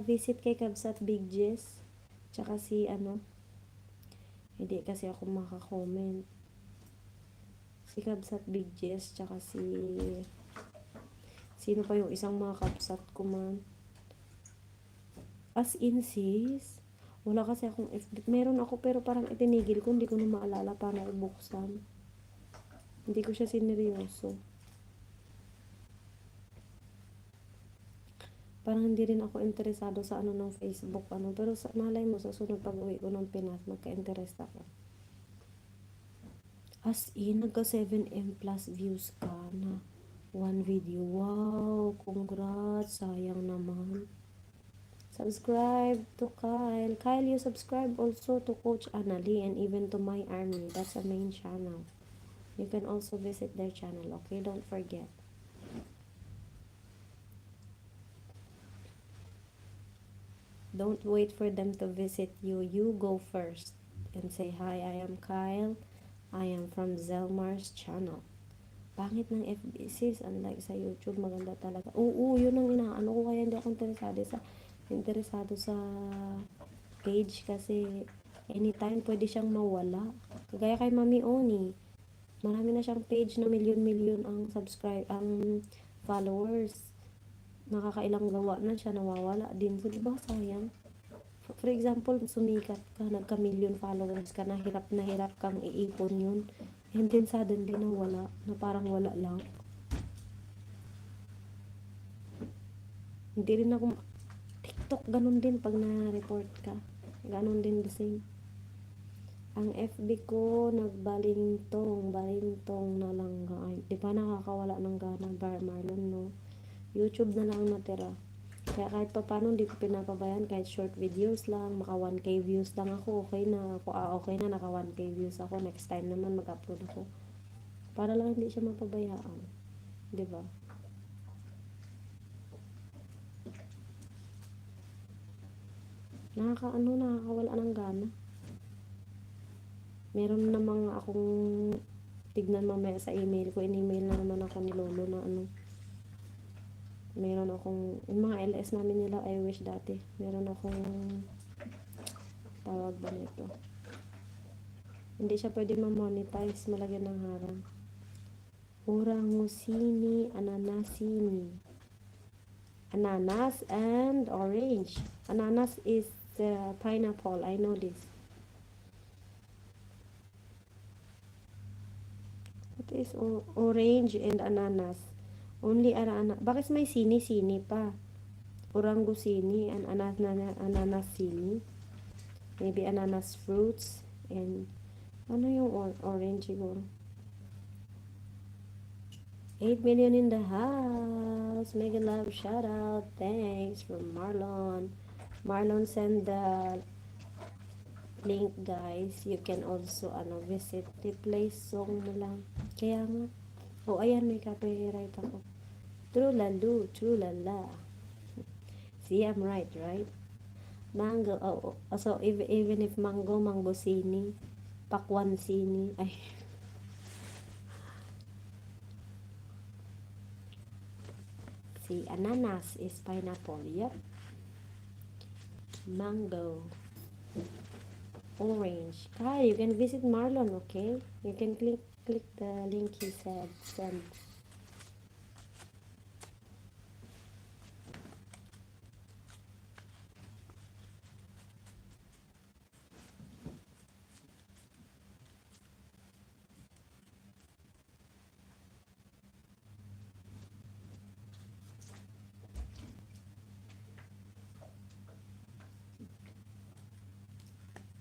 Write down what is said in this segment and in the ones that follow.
visit kay Kabsat Big Jess. Tsaka si ano, hindi kasi ako makakomment. Si Kabsat Big Jess, tsaka si sino pa yung isang mga Kabsat ko man. As in sis, wala kasi akong FB. Meron ako pero parang itinigil ko, hindi ko na maalala paano ibuksan. Hindi ko siya sineryoso. Parang hindi rin ako interesado sa ano ng Facebook ano, pero sa malay mo sa sunod pag-uwi ko ng Pinas magka-interest ako. As in, nagka 7M plus views ka na one video. Wow, congrats, sayang naman. Subscribe to Kyle. Kyle, you subscribe also to Coach Annalie and even to My Army. That's a main channel. You can also visit their channel, okay? Don't forget. Don't wait for them to visit you. You go first and say, hi, I am Kyle. I am from Zelmar's channel. Pangit ng FB sis, unlike sa YouTube, maganda talaga. Oo, yun ang inaano ko, kaya hindi ako interesado sa page kasi anytime pwede siyang mawala. Kagaya kay Mami Oni, marami na siyang page na milyon-milyon ang ang followers. Nakakailang gawa na siya, nawawala din. So, diba sayang? For example, sumikat ka, nagka-million followers ka, na hirap kang iipon yun. And then suddenly nawala, na parang wala lang. Hindi rin ako, TikTok, ganun din pag na-report ka. Ganun din the same. Ang FB ko, balintong na lang. Ay, di ba nakakawala ng gana, Marlon, no? YouTube na lang natira. Kaya kahit pa paano, hindi ko pinapabayan. Kahit short videos lang, maka 1K views lang ako, okay na. Okay na, naka 1K views ako. Next time naman, mag-upload ako. Para lang hindi siya mapabayaan. Diba? Nakakawala ng gana. Meron namang akong tignan mamaya sa email ko. In-email na naman ako ni Lolo na ano. Meron akong, yung mga LS namin nila, I wish dati. Meron akong, tawag ba nito? Hindi siya pwede ma-monetize, malagyan ng harang. Orangusini, ananasini. Ananas and orange. Ananas is pineapple, I know this. What is orange and ananas? Only ananas. Bakit may sini-sini pa? Orangusini and ananas sini. Maybe ananas fruits and ano yung orange siguro? 8 million in the house. Mega love shout out. Thanks from Marlon. Marlon send the link guys. You can also visit replace song mo lang. Kaya nga. Oh, ayan, may copyright ako. True lala. See, I'm right? Mango, so even if mango sini, pakwan sini, ay. See, ananas is pineapple, yep. Mango, orange. You can visit Marlon, okay? You can click the link he said, send.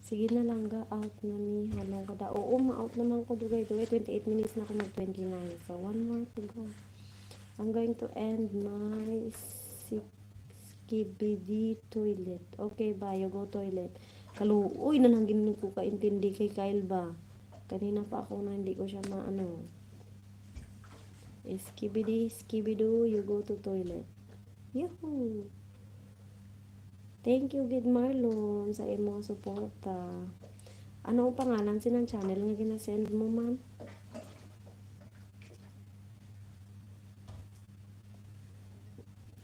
Sige na lang ga, out na ni halong kada. Oo, ma-out naman ko dugay. 28 minutes na ako mag-29. So, one more to go. I'm going to end my skibidi toilet. Okay ba? You go toilet. Kaluoy na lang ginin ko kaintindi kay Kyle ba? Kanina pa ako na hindi ko siya maano. Skibido, you go to toilet. Yahoo! Thank you, Gid Marlon, sa imong suporta. Ano ang pangalan sinang channel nga ginasend mo, man?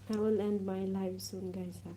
I will end my live soon, guys, ha?